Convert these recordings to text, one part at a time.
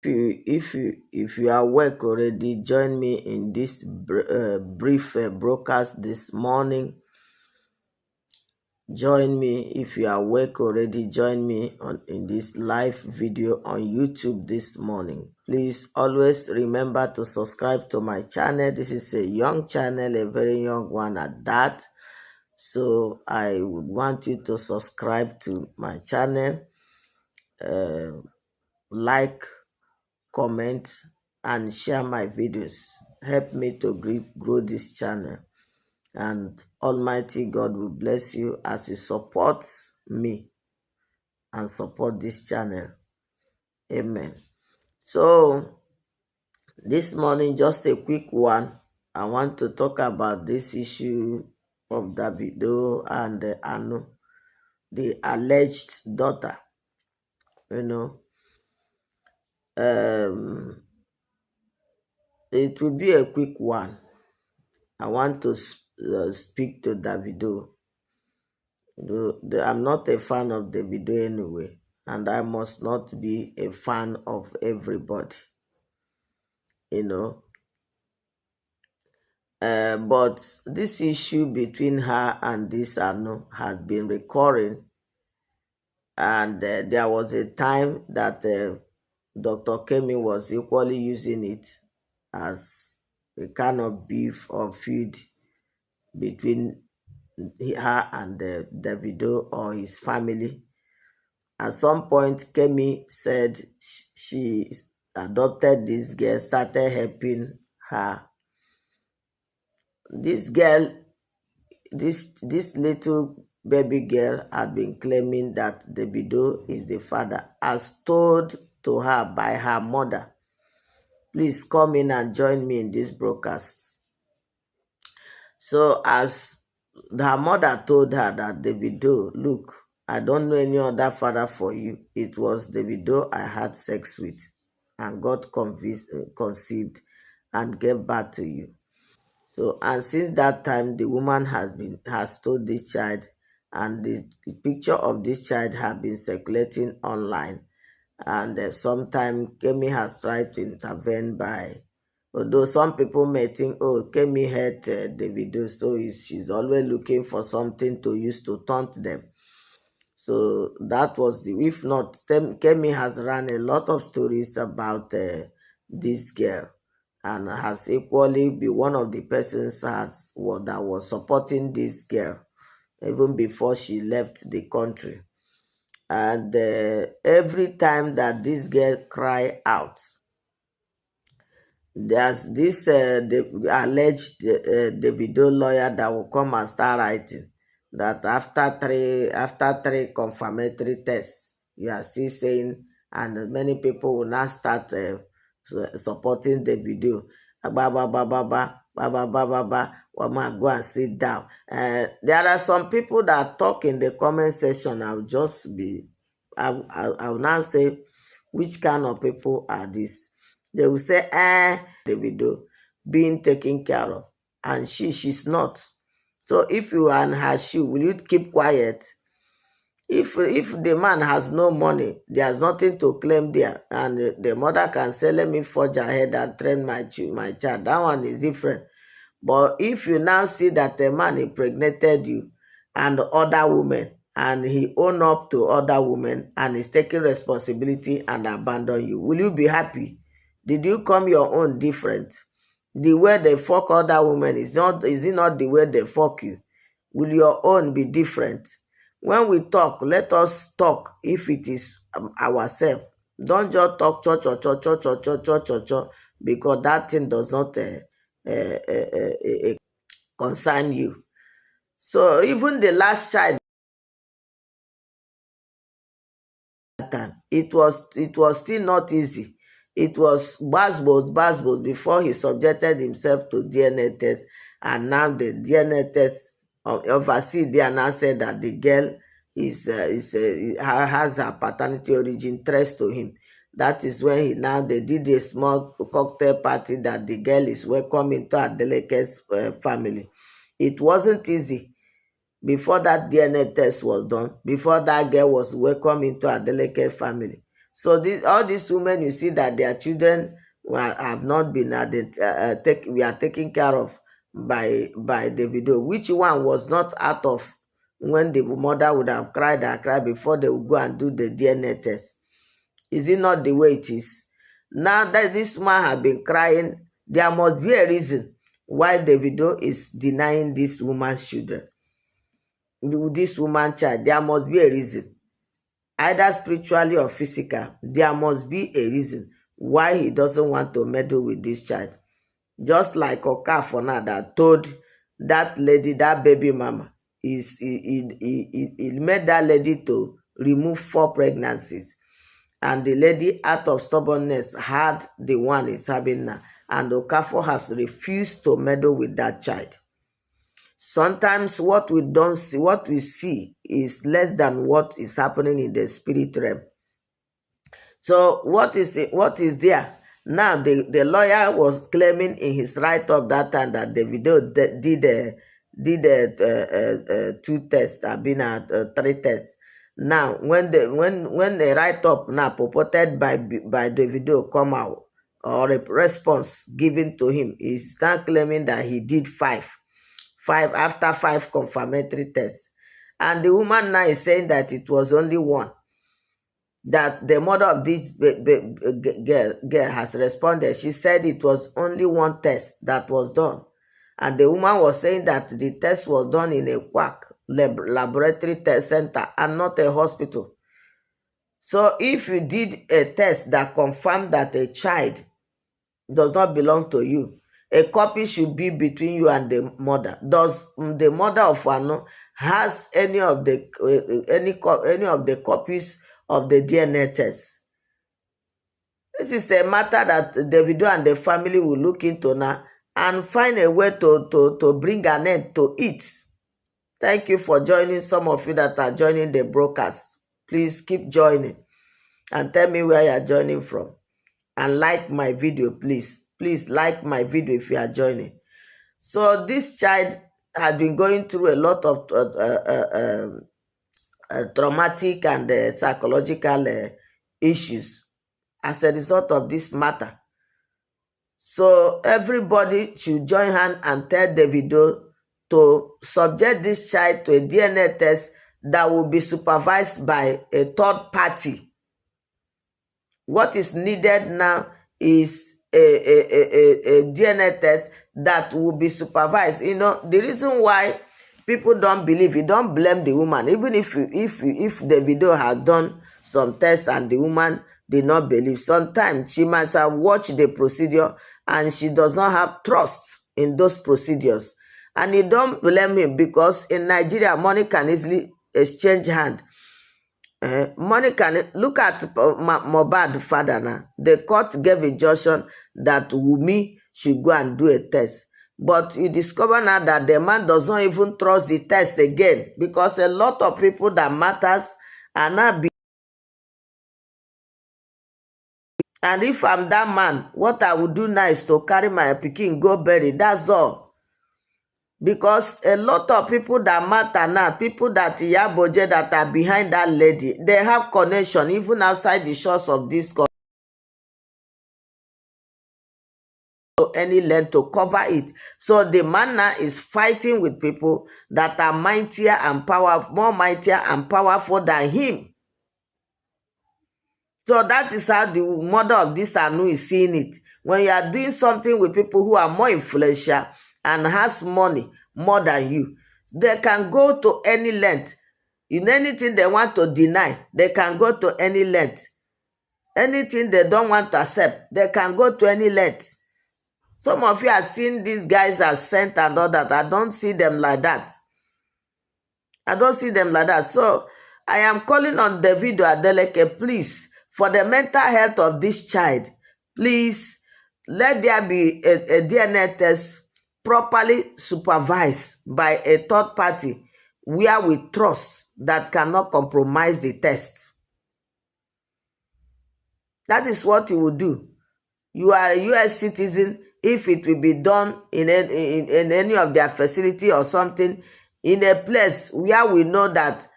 If you are awake already, join me in this brief broadcast this morning. Join me if you are awake already. Join me in this live video on YouTube this morning. Please always remember to subscribe to my channel. This is a young channel, a very young one at that. So I would want you to subscribe to my channel, like, comment, and share my videos. Help me to grow this channel. And Almighty God will bless you as you support me and support this channel. Amen. So, this morning, just a quick one. I want to talk about this issue of Davido and Anu, the alleged daughter. It will be a quick one. I want to speak to Davido. I'm not a fan of Davido anyway, and I must not be a fan of everybody, But this issue between her and this Anu has been recurring, and there was a time that Dr. Kemi was equally using it as a kind of beef or feud between her and Davido or his family. At some point, Kemi said she adopted this girl, started helping her. This girl, this little baby girl had been claiming that Davido is the father, as told to her by her mother. Please come in and join me in this broadcast. So as her mother told her that Davido, look, I don't know any other father for you. It was Davido I had sex with and got conceived and gave birth to you. So, and since that time, the woman has told this child, and the picture of this child has been circulating online. And sometimes Kemi has tried to intervene by, although some people may think, oh, Kemi hurt Davido, so she's always looking for something to use to taunt them. So that was if not, Kemi has run a lot of stories about this girl, and has equally been one of the persons that was supporting this girl even before she left the country. And every time that this girl cry out, there's this the alleged Davido lawyer that will come and start writing that after three confirmatory tests, you are still saying, and many people will now start supporting Davido. Go and sit down. There are some people that talk in the comment section. I will now say, which kind of people are these? They will say, Davido being taken care of, and she's not. So if you are in her shoe, will you keep quiet? If the man has no money, there's nothing to claim there, and the mother can say, let me forge ahead and train my child. That one is different. But if you now see that the man impregnated you and other women, and he own up to other women and is taking responsibility and abandon you, will you be happy? Did you come your own different? The way they fuck other women is it not the way they fuck you? Will your own be different? When we talk, let us talk if it is ourselves. Don't just talk cho, because that thing does not concern you. So even the last child, it was still not easy. It was basbos before he subjected himself to DNA test, and now the DNA test overseas there now said that the girl has a paternity origin traced to him. That is when they did a small cocktail party that the girl is welcome into Adeleke's family. It wasn't easy before that DNA test was done, before that girl was welcomed into Adeleke's family. So all these women, you see that their children have not been we are taken care of by Davido. Which one was not out of when the mother would have cried and cried before they would go and do the DNA test? Is it not the way it is? Now that this man has been crying, there must be a reason why Davido is denying this woman's children. This woman's child, there must be a reason. Either spiritually or physical, there must be a reason why he doesn't want to meddle with this child. Just like Okafona that told that lady, that baby mama, he made that lady to remove 4 pregnancies. And the lady, out of stubbornness, had the one he's having now. And Okafor has refused to meddle with that child. Sometimes what we don't see, what we see is less than what is happening in the spirit realm. So what is there? Now the lawyer was claiming in his write-up that time that Davido did 2 tests, have been 3 tests. Now when the write-up now purported by Davido come out, or a response given to him, he's now claiming that he did 5 after 5 confirmatory tests. And the woman now is saying that it was only 1. That the mother of this girl has responded. She said it was only 1 test that was done. And the woman was saying that the test was done in a quack laboratory test center and not a hospital. So if you did a test that confirmed that a child does not belong to you, a copy should be between you and the mother. Does the mother of Anu has any of the copies of the DNA test? This is a matter that Davido and the family will look into now and find a way to bring an end to it. Thank you for joining. Some of you that are joining the broadcast, please keep joining and tell me where you are joining from. And like my video, please. Please like my video if you are joining. So this child has been going through a lot of traumatic and psychological issues as a result of this matter. So everybody should join hand and tell Davido to subject this child to a DNA test that will be supervised by a third party. What is needed now is a DNA test that will be supervised. You know, the reason why people don't believe, you don't blame the woman. Even if Davido has done some tests and the woman did not believe, sometimes she must have watched the procedure and she does not have trust in those procedures. And you don't blame him, because in Nigeria, money can easily exchange hand. Money can, look at Mohbad father now. The court gave injunction that Wumi should go and do a test. But you discover now that the man does not even trust the test again, because a lot of people that matters are not being. And if I'm that man, what I would do now is to carry my pikin, go bury. That's all. Because a lot of people that matter now, people that Iyaboje that are behind that lady, they have connection even outside the shores of this country. Any length to cover it. So the man now is fighting with people that are mightier and powerful, more mightier and powerful than him. So that is how the mother of this Anu is seeing it. When you are doing something with people who are more influential and has money more than you, they can go to any length. In anything they want to deny, they can go to any length. Anything they don't want to accept, they can go to any length. Some of you are seeing these guys as sent and all that. I don't see them like that. I don't see them like that. So I am calling on Davido Adeleke, please, for the mental health of this child, please let there be a DNA test properly supervised by a third party where we trust, that cannot compromise the test. That is what you will do. You are a U.S. citizen. If it will be done in any of their facility or something, in a place where we know that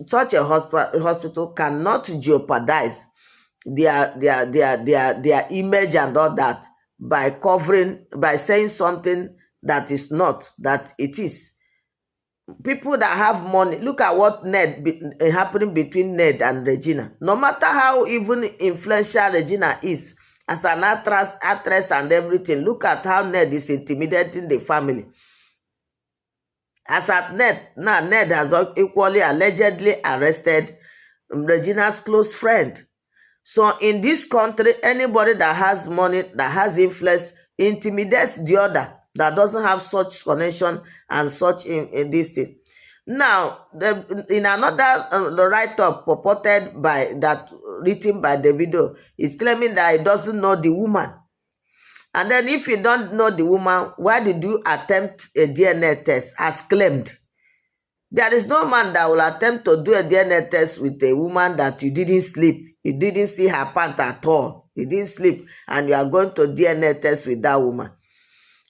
such a hospital cannot jeopardize their image and all that by saying something that is not, that it is. People that have money, look at what happening between Ned and Regina. No matter how even influential Regina is as an actress and everything, look at how Ned is intimidating the family. As at Ned, now Ned has equally allegedly arrested Regina's close friend. So in this country, anybody that has money, that has influence, intimidates the other that doesn't have such connection and such in this thing. Now, in another write-up purported by that, written by Davido, is claiming that he doesn't know the woman. And then if you don't know the woman, why did you attempt a DNA test as claimed? There is no man that will attempt to do a DNA test with a woman that you didn't sleep. You didn't see her pant at all. You didn't sleep. And you are going to DNA test with that woman.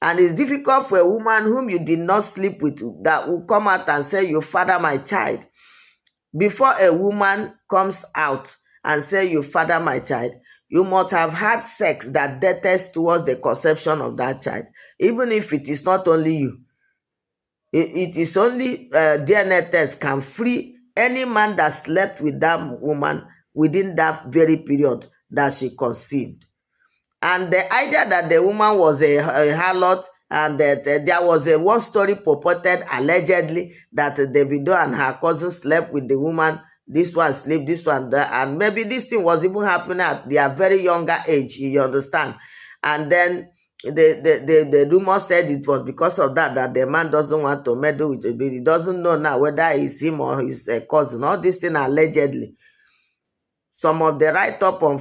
And it's difficult for a woman whom you did not sleep with that will come out and say, you father my child. Before a woman comes out and say, you father my child, you must have had sex that dates towards the conception of that child. Even if it is not only you. It is only DNA test can free any man that slept with that woman within that very period that she conceived. And the idea that the woman was a harlot and that there was a one story purported allegedly that Davido and her cousin slept with the woman, this one slept, this one that, and maybe this thing was even happening at their very younger age, you understand. And then the rumor said it was because of that the man doesn't want to meddle with it. He doesn't know now whether it's him or his cousin. All this thing allegedly. Some of the write-up on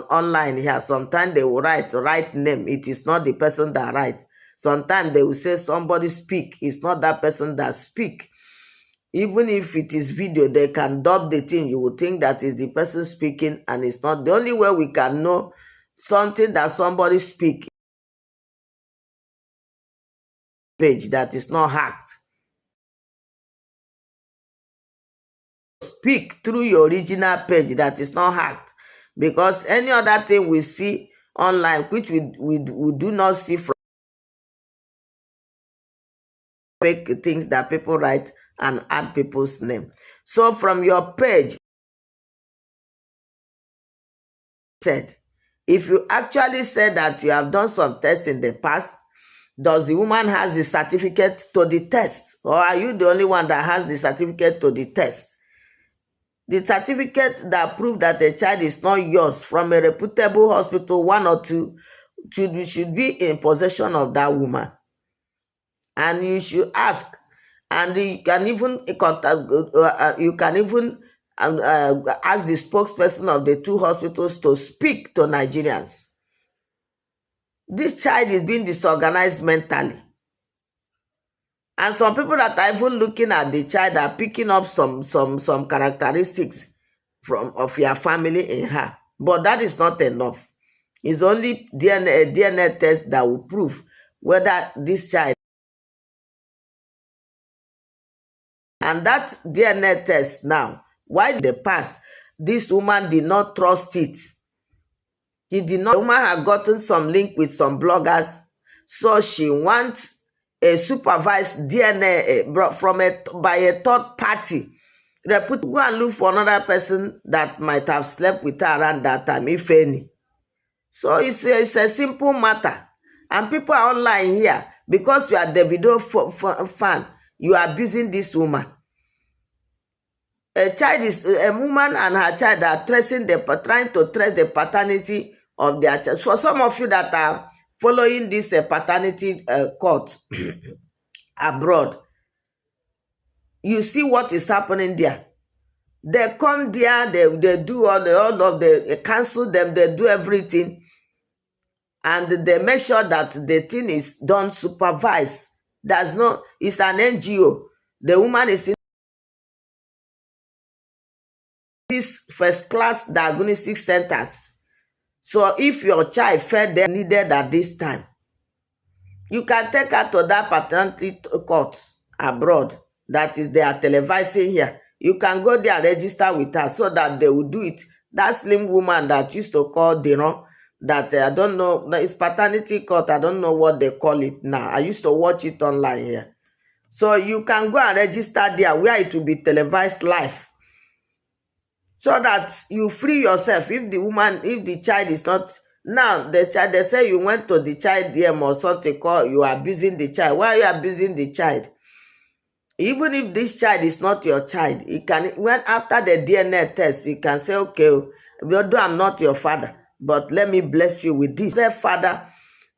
online here, sometimes they will write name. It is not the person that writes. Sometimes they will say somebody speak. It's not that person that speak. Even if it is video, they can dub the thing. You would think that is the person speaking, and it's not. The only way we can know something that somebody speak page that is not hacked. Speak through your original page that is not hacked, because any other thing we see online which we do not see from fake things that people write and add people's name. So from your page, said, if you actually said that you have done some tests in the past, does the woman has the certificate to the test, or are you the only one that has the certificate to the test? The certificate that proves that the child is not yours from a reputable hospital, one or two, should be in possession of that woman. And you should ask, and you can even contact, ask the spokesperson of the two hospitals to speak to Nigerians. This child is being disorganized mentally. And some people that are even looking at the child are picking up some characteristics of your family in her. But that is not enough. It's only DNA test that will prove whether this child. And that DNA test now, why in the past, this woman did not trust it. She did not. The woman had gotten some link with some bloggers. So she wants a supervised DNA by a third party. Go and look for another person that might have slept with her around that time, if any. So it's a simple matter. And people are online here. Because you are Davido fan, you are abusing this woman. A woman and her child are trying to trace the paternity of their child. So some of you that are following this paternity court abroad, you see what is happening there. They come there, they do all of they cancel them, they do everything, and they make sure that the thing is done supervised. It's an NGO. The woman is in these first-class diagnostic centers. So if your child felt they needed at this time, you can take her to that paternity court abroad. That is, they are televising here. you can go there and register with her so that they will do it. That slim woman that used to call Dino, that I don't know, it's paternity court. I don't know what they call it now. I used to watch it online here. So you can go and register there where it will be televised live, so that you free yourself. If the child is not, now the child, they say you went to the child DM or something, call you are abusing the child. Why are you abusing the child? Even if this child is not your child, you can, when after the DNA test, you can say, okay, although I'm not your father, but let me bless you with this. The father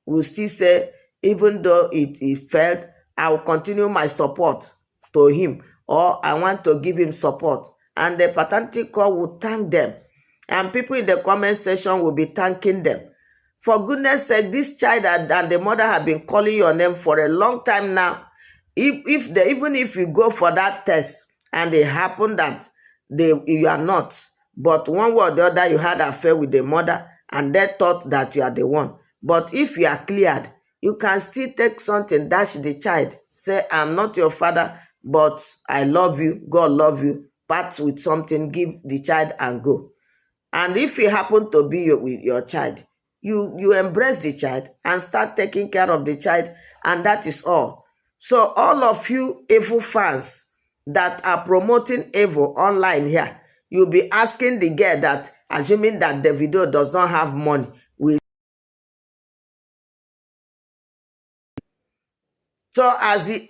will still say, even though it failed, I will continue my support to him, or I want to give him support. And the paternity court will thank them. And people in the comment section will be thanking them. For goodness sake, this child and the mother have been calling your name for a long time now. Even if you go for that test and it happened that you are not, but one way or the other you had an affair with the mother and they thought that you are the one. But if you are cleared, you can still take something, dash the child, say, I'm not your father, but I love you, God love you, part with something, give the child and go. And if it happen to be with your child, you embrace the child and start taking care of the child, and that is all. So all of you evil fans that are promoting evil online here, you'll be asking the girl that, assuming that Davido does not have money, so as the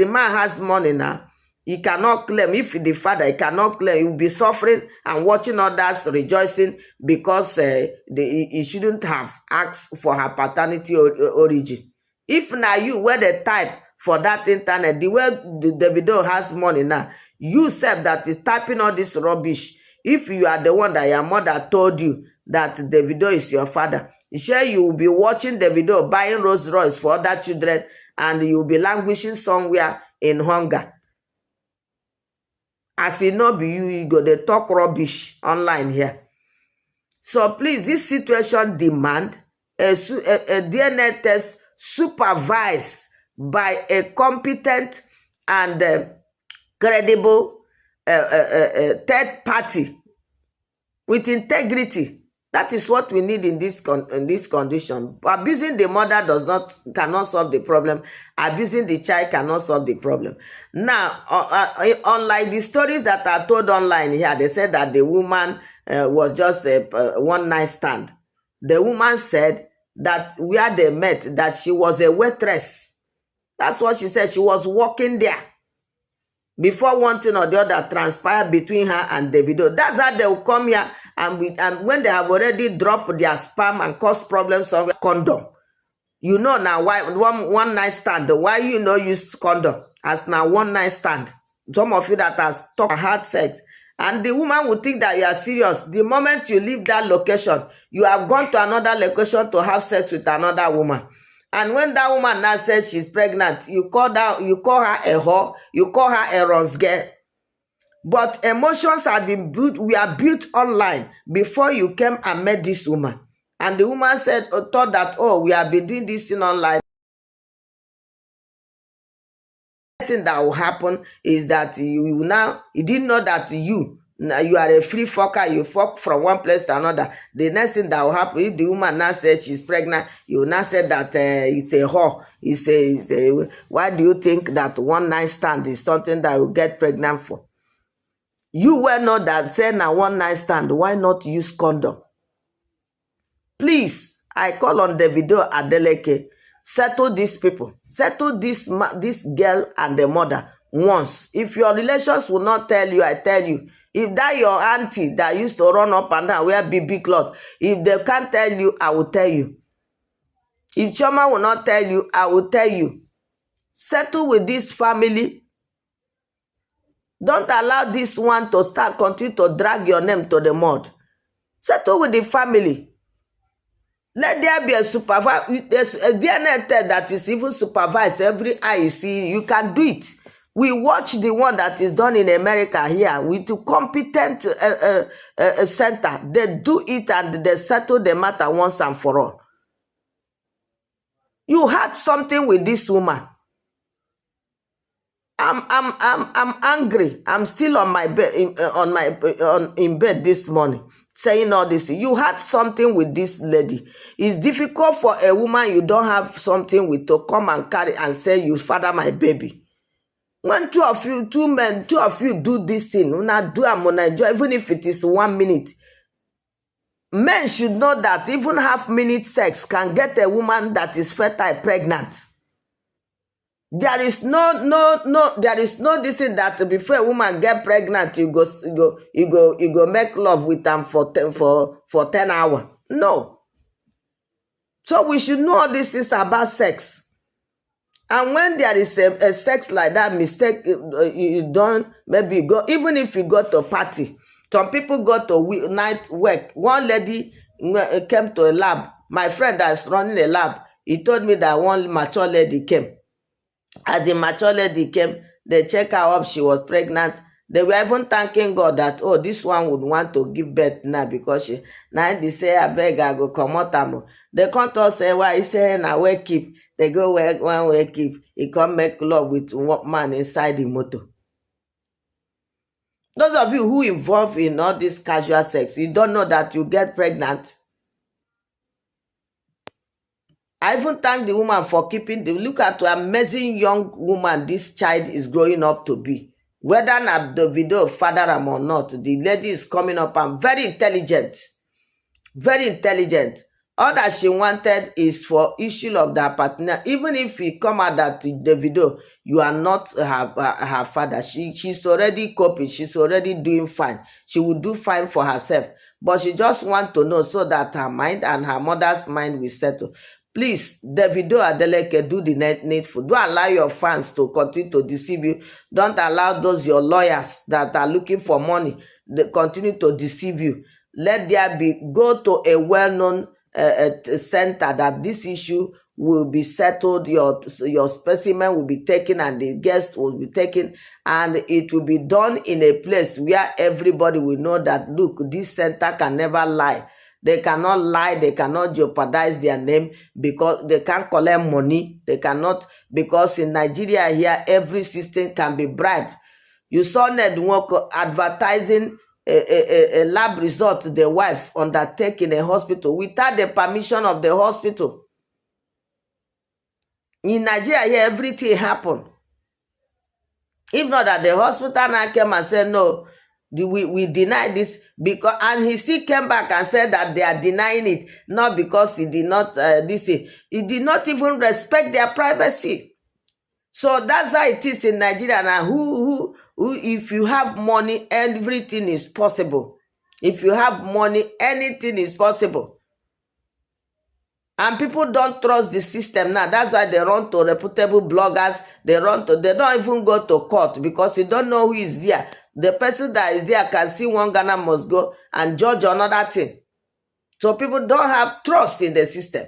man has money now, he cannot claim. If the father, he cannot claim. He will be suffering and watching others rejoicing because he shouldn't have asked for her paternity origin. If now you were the type for that internet, the way the Davido has money now, you said that is typing all this rubbish. If you are the one that your mother told you that Davido is your father, sure you will be watching Davido buying Rolls Royce for other children, and you will be languishing somewhere in hunger. As it not be you go to talk rubbish online here. So please, this situation demand a DNA test supervised by a competent and credible third party with integrity. That is what we need in this condition. Abusing the mother cannot solve the problem. Abusing the child cannot solve the problem. Now, unlike the stories that are told online here, they said that the woman was just a one night stand. The woman said that where they met, that she was a waitress. That's what she said. She was working there before one thing or the other transpired between her and Davido. That's how they will come here. And when they have already dropped their spam and caused problems on condom, you know now why one night stand, why you know use condom as now one night stand. Some of you that has talked hard sex, and the woman will think that you are serious. The moment you leave that location, you have gone to another location to have sex with another woman. And when that woman now says she's pregnant, you call her a whore, you call her a runs girl. But emotions have been built, we are built online before you came and met this woman. And the woman said, thought that, oh, we have been doing this thing online. The thing that will happen is that you didn't know that you are a free fucker, you fuck from one place to another. The next thing that will happen, if the woman now says she's pregnant, you now say that it's a whore. Why do you think that one night stand is something that you get pregnant for? You will know that say now one night stand, why not use condom? Please, I call on Davido Adeleke, settle these people. Settle this girl and the mother once. If your relations will not tell you, I tell you. If that your auntie that used to run up and down, wear big cloth, if they can't tell you, I will tell you. If Choma will not tell you, I will tell you. Settle with this family. Don't allow this one to continue to drag your name to the mud. Settle with the family. Let there be a supervised, there's a DNA test that is even supervised. Every eye you see, you can do it. We watch the one that is done in America here with a competent center. They do it and they settle the matter once and for all. You had something with this woman. I'm angry. I'm still on my bed in bed this morning saying all this. You had something with this lady. It's difficult for a woman you don't have something with to come and carry and say you father my baby. When two of you do this thing, una do am una enjoy, even if it is 1 minute. Men should know that even half-minute sex can get a woman that is fertile pregnant. There is no this thing that before a woman get pregnant, you go make love with them for 10 hours. No. So we should know all this is about sex. And when there is a sex like that, mistake, you don't, maybe you go, even if you go to a party, some people go to night work. One lady came to a lab. My friend that's running a lab, he told me that one mature lady came. As the mature lady came, they checked her up, she was pregnant. They were even thanking God that, oh, this one would want to give birth now because now they say, I beg, I go come out. They come to say, why he say, now wake keep. They go work, one wake keep. He come make love with one man inside the motor. Those of you who involved in all this casual sex, you don't know that you get pregnant. I even thank the woman for keeping look at the amazing young woman this child is growing up to be. Whether not Davido father am or not, the lady is coming up and very intelligent. Very intelligent. All that she wanted is for issue of that partner. Even if we come out that Davido, you are not her father. She's already coping. She's already doing fine. She will do fine for herself. But she just want to know so that her mind and her mother's mind will settle. Please, Davido Adeleke, do the needful. Don't allow your fans to continue to deceive you. Don't allow those your lawyers that are looking for money, they continue to deceive you. Let there go to a well-known center that this issue will be settled. Your specimen will be taken and the guests will be taken, and it will be done in a place where everybody will know that, look, this center can never lie. They cannot lie. They cannot jeopardize their name because they can't collect money. They cannot, because in Nigeria here, every system can be bribed. You saw Nedwoko advertising a lab result the wife undertake in a hospital without the permission of the hospital. In Nigeria here, everything happened. If not that the hospital now came and said, no, we deny this, because, and he still came back and said that they are denying it, not because he did not, he did not even respect their privacy. So that's how it is in Nigeria now. Who, if you have money, everything is possible. If you have money, anything is possible. And people don't trust the system now. That's why they run to reputable bloggers. They don't even go to court because you don't know who is there. The person that is there can see one Ghana must go and judge another thing. So people don't have trust in the system.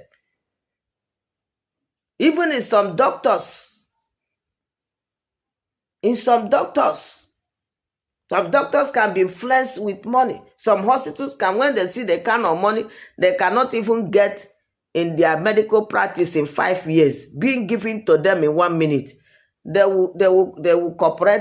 Even in some doctors. Some doctors can be influenced with money. Some hospitals can, when they see the kind of money, they cannot even get in their medical practice in 5 years, being given to them in 1 minute. They will cooperate